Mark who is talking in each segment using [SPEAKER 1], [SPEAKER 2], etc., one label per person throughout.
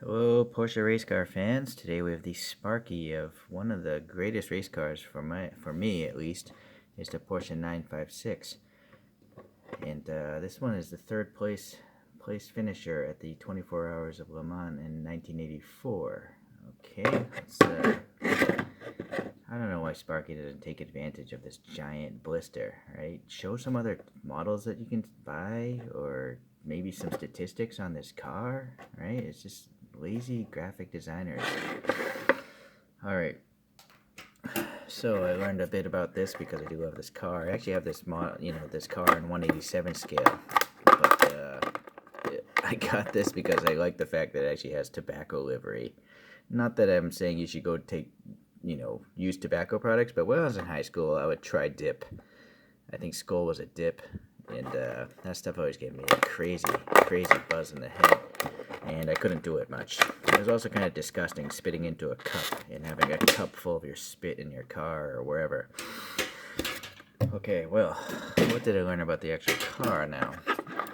[SPEAKER 1] Hello, Porsche race car fans. Today we have the Sparky of one of the greatest race cars for me at least, is the Porsche 956, and this one is the third place finisher at the 24 Hours of Le Mans in 1984. Okay, I don't know why Sparky doesn't take advantage of this giant blister, right? Show some other models that you can buy, or maybe some statistics on this car, right? It's just lazy graphic designers. All right. So I learned a bit about this because I do love this car. I actually have this model, this car in 187 scale, but I got this because I like the fact that it actually has tobacco livery. Not that I'm saying you should go take, use tobacco products, but when I was in high school, I would try dip. I think Skoal was a dip, and that stuff always gave me a crazy buzz in the head, and I couldn't do it much. It was also kind of disgusting spitting into a cup and having a cup full of your spit in your car or wherever. Okay, well, what did I learn about the actual car now?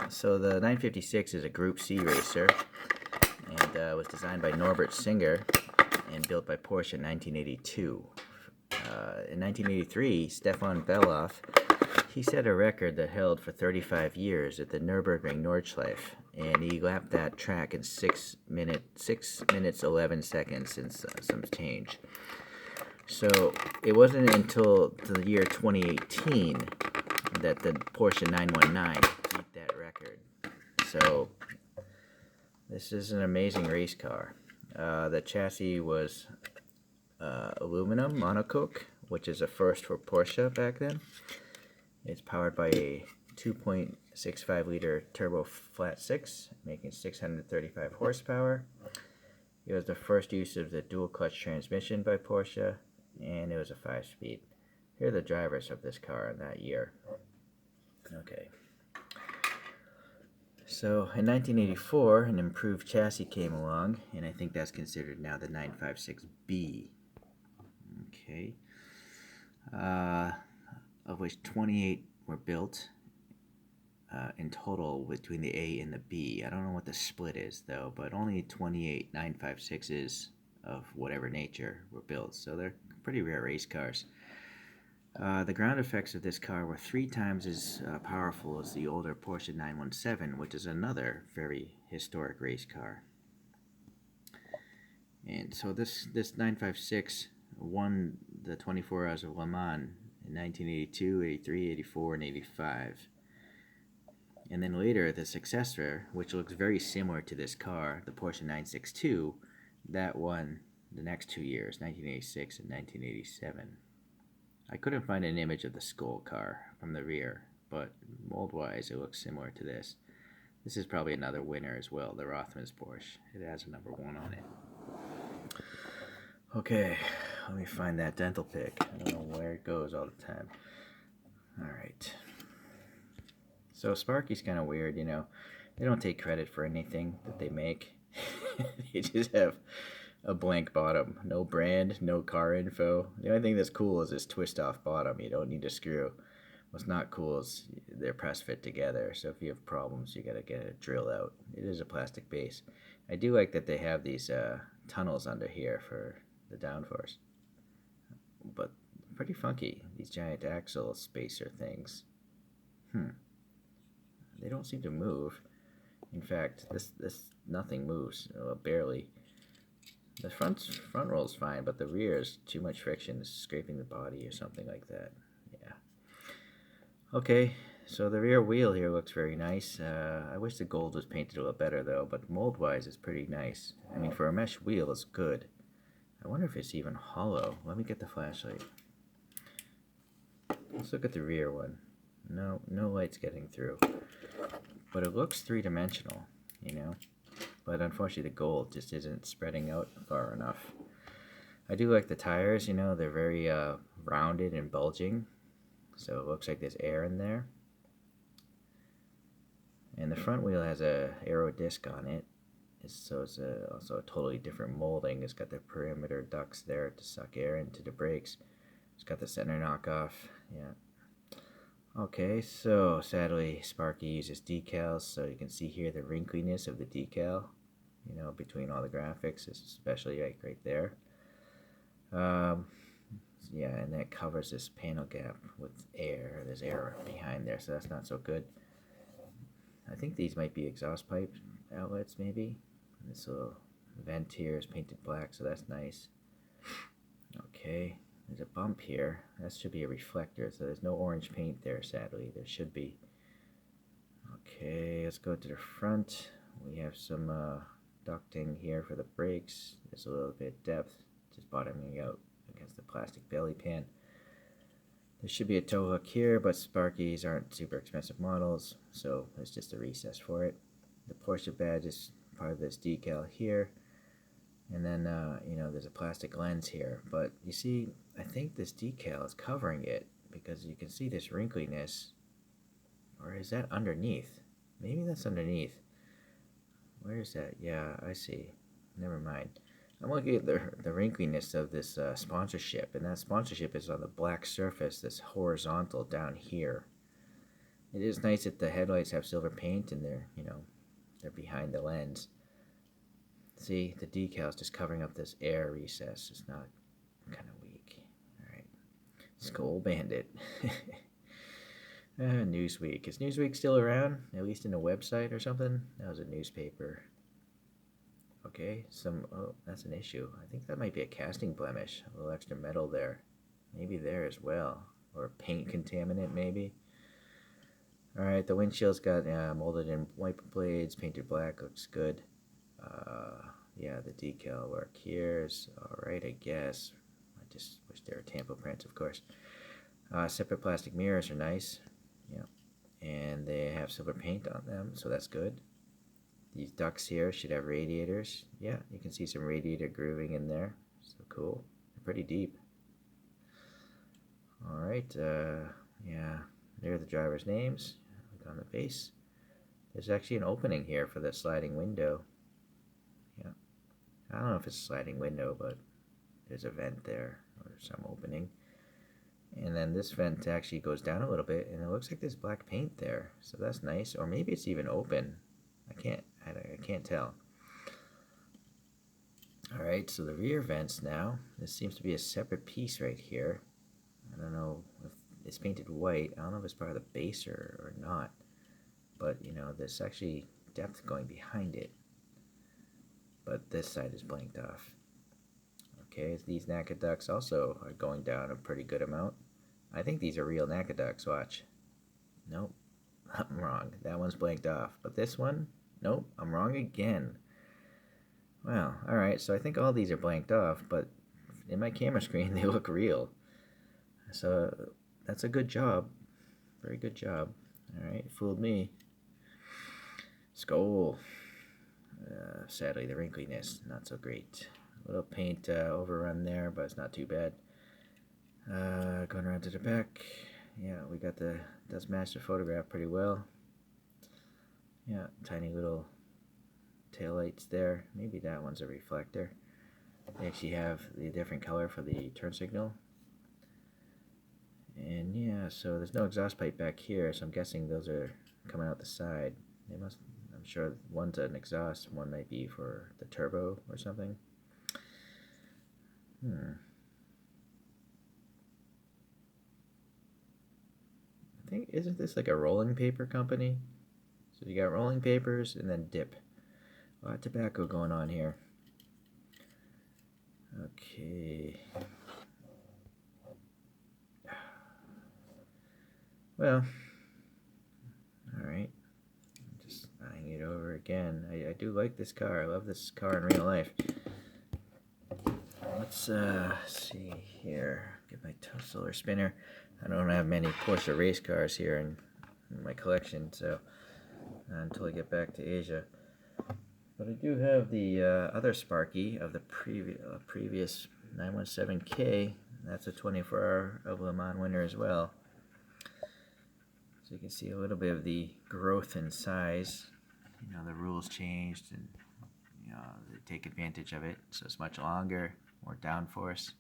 [SPEAKER 1] So the 956 is a Group C racer, and was designed by Norbert Singer and built by Porsche in 1982. In 1983, Stefan Beloff, he set a record that held for 35 years at the Nürburgring Nordschleife, and he lapped that track in 6 minutes 11 seconds and some change. So it wasn't until the year 2018 that the Porsche 919 beat that record. So this is an amazing race car. The chassis was aluminum monocoque, which is a first for Porsche back then. It's powered by a 2.65 liter turbo flat six, making 635 horsepower. It was the first use of the dual clutch transmission by Porsche, and it was a 5-speed. Here are the drivers of this car in that year. Okay. So in 1984, an improved chassis came along, and I think that's considered now the 956B. Okay. Of which 28 were built in total between the A and the B. I don't know what the split is, though, but only 28 956s of whatever nature were built, so they're pretty rare race cars. The ground effects of this car were 3 times as powerful as the older Porsche 917, which is another very historic race car. And so this 956 won the 24 Hours of Le Mans in 1982, 83, 84, and 85. And then later, the successor, which looks very similar to this car, the Porsche 962, that won the next 2 years, 1986 and 1987. I couldn't find an image of the Skoal car from the rear, but mold-wise, it looks similar to this. This is probably another winner as well, the Rothmans Porsche. It has a number 1 on it. Okay, let me find that dental pick. I don't know where it goes all the time. Alright. So Sparky's kind of weird, They don't take credit for anything that they make. They just have a blank bottom. No brand, no car info. The only thing that's cool is this twist-off bottom. You don't need a screw. What's not cool is they're press fit together, so if you have problems, you gotta get it drilled out. It is a plastic base. I do like that they have these tunnels under here for the downforce, but pretty funky, these giant axle spacer things. They don't seem to move. In fact, this nothing moves, barely. The front roll's fine, but the rear is too much friction. It's scraping the body or something like that. Yeah. Okay, so the rear wheel here looks very nice. I wish the gold was painted a little better though, but mold-wise it's pretty nice. I mean, for a mesh wheel, it's good. I wonder if it's even hollow. Let me get the flashlight. Let's look at the rear one. No light's getting through. But it looks three-dimensional, But unfortunately the gold just isn't spreading out far enough. I do like the tires, they're very rounded and bulging. So it looks like there's air in there. And the front wheel has a aero disc on it. So it's also a totally different molding. It's got the perimeter ducts there to suck air into the brakes. It's got the center knockoff. Yeah. Okay, so sadly Sparky uses decals, so you can see here the wrinkliness of the decal. you know, between all the graphics, especially like right there. Um, yeah, and that covers this panel gap with air. There's air behind there, so that's not so good. I think these might be exhaust pipe outlets, maybe. And this little vent here is painted black, so that's nice. Okay, there's a bump here. That should be a reflector, so there's no orange paint there, sadly. There should be. Okay, let's go to the front. We have some ducting here for the brakes. There's a little bit of depth, just bottoming out against the plastic belly pan. There should be a tow hook here, but Sparkies aren't super expensive models, so it's just a recess for it. The Porsche badge is part of this decal here. And then, you know, there's a plastic lens here. But you see, I think this decal is covering it because you can see this wrinkliness. Or is that underneath? Maybe that's underneath. Where is that? Yeah, I see. Never mind. I'm looking at the wrinkliness of this sponsorship, and that sponsorship is on the black surface that's horizontal down here. It is nice that the headlights have silver paint and they're, you know, they're behind the lens. See, the decal is just covering up this air recess. It's not kind of weak. Alright. Skoal Bandit. Newsweek. Is Newsweek still around? At least in a website or something? That was a newspaper. Okay, oh, that's an issue. I think that might be a casting blemish. A little extra metal there. Maybe there as well. Or a paint contaminant, maybe. Alright, the windshield's got molded in wiper blades, painted black, looks good. Yeah, the decal work here is alright, I guess. I just wish there were tampo prints, of course. Separate plastic mirrors are nice. Yeah, and they have silver paint on them, so that's good. These ducts here should have radiators. Yeah, you can see some radiator grooving in there. So cool. They're pretty deep. Alright, yeah, there are the driver's names. Look on the base. There's actually an opening here for the sliding window. Yeah, I don't know if it's a sliding window, but there's a vent there, or some opening. And then this vent actually goes down a little bit, and it looks like there's black paint there. So that's nice. Or maybe it's even open. I can't tell. Alright, so the rear vents now. This seems to be a separate piece right here. I don't know if it's painted white. I don't know if it's part of the base or not. But, you know, there's actually depth going behind it. But this side is blanked off. Okay, these NACA ducts also are going down a pretty good amount. I think these are real NACA ducts, watch. Nope, I'm wrong. That one's blanked off. But this one, nope, I'm wrong again. Well, alright, so I think all these are blanked off, but in my camera screen they look real. So that's a good job. Very good job. Alright, fooled me. Skoal. Sadly, the wrinkliness, not so great. A little paint overrun there, but it's not too bad. Going around to the back. Yeah, we got does match the photograph pretty well. Yeah, tiny little taillights there. Maybe that one's a reflector. They actually have the different color for the turn signal. And yeah, so there's no exhaust pipe back here, so I'm guessing those are coming out the side. They must, I'm sure one's an exhaust, one might be for the turbo or something. I think, isn't this like a rolling paper company? So you got rolling papers and then dip. A lot of tobacco going on here. Okay. Well, alright. Just eyeing it over again. I do like this car. I love this car in real life. Let's see here. Get my solar spinner. I don't have many Porsche race cars here in my collection, so until I get back to Asia. But I do have the other Sparky of the previous 917K. That's a 24-hour of Le Mans winner as well. So you can see a little bit of the growth in size. You know, the rules changed, and you know, they take advantage of it. So it's much longer, more downforce.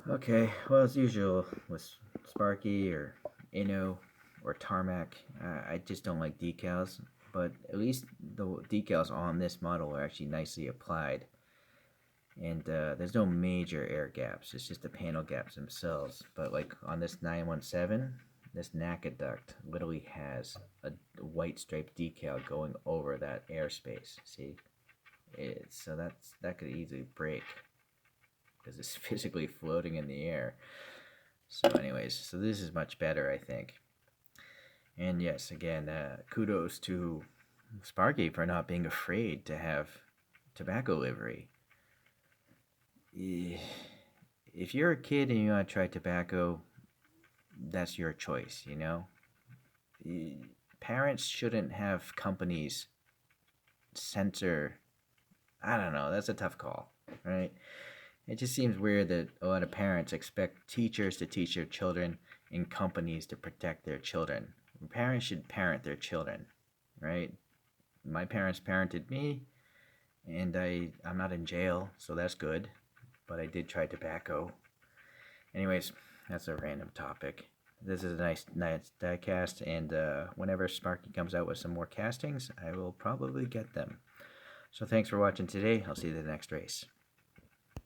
[SPEAKER 1] Okay, well, as usual with Sparky or Inno or Tarmac, I just don't like decals. But at least the decals on this model are actually nicely applied, and there's no major air gaps. It's just the panel gaps themselves. But like on this 917, this NACA duct literally has a white striped decal going over that airspace. See, so that could easily break because it's physically floating in the air. So, anyways, so this is much better, I think. And yes, again, kudos to Sparky for not being afraid to have tobacco livery. If you're a kid and you want to try tobacco, that's your choice, you know? Parents shouldn't have companies censor. I don't know, that's a tough call, right? It just seems weird that a lot of parents expect teachers to teach their children and companies to protect their children. Parents should parent their children, right? My parents parented me, and I'm not in jail, so that's good. But I did try tobacco. Anyways, that's a random topic. This is a nice diecast, and whenever Sparky comes out with some more castings, I will probably get them. So thanks for watching today. I'll see you at the next race.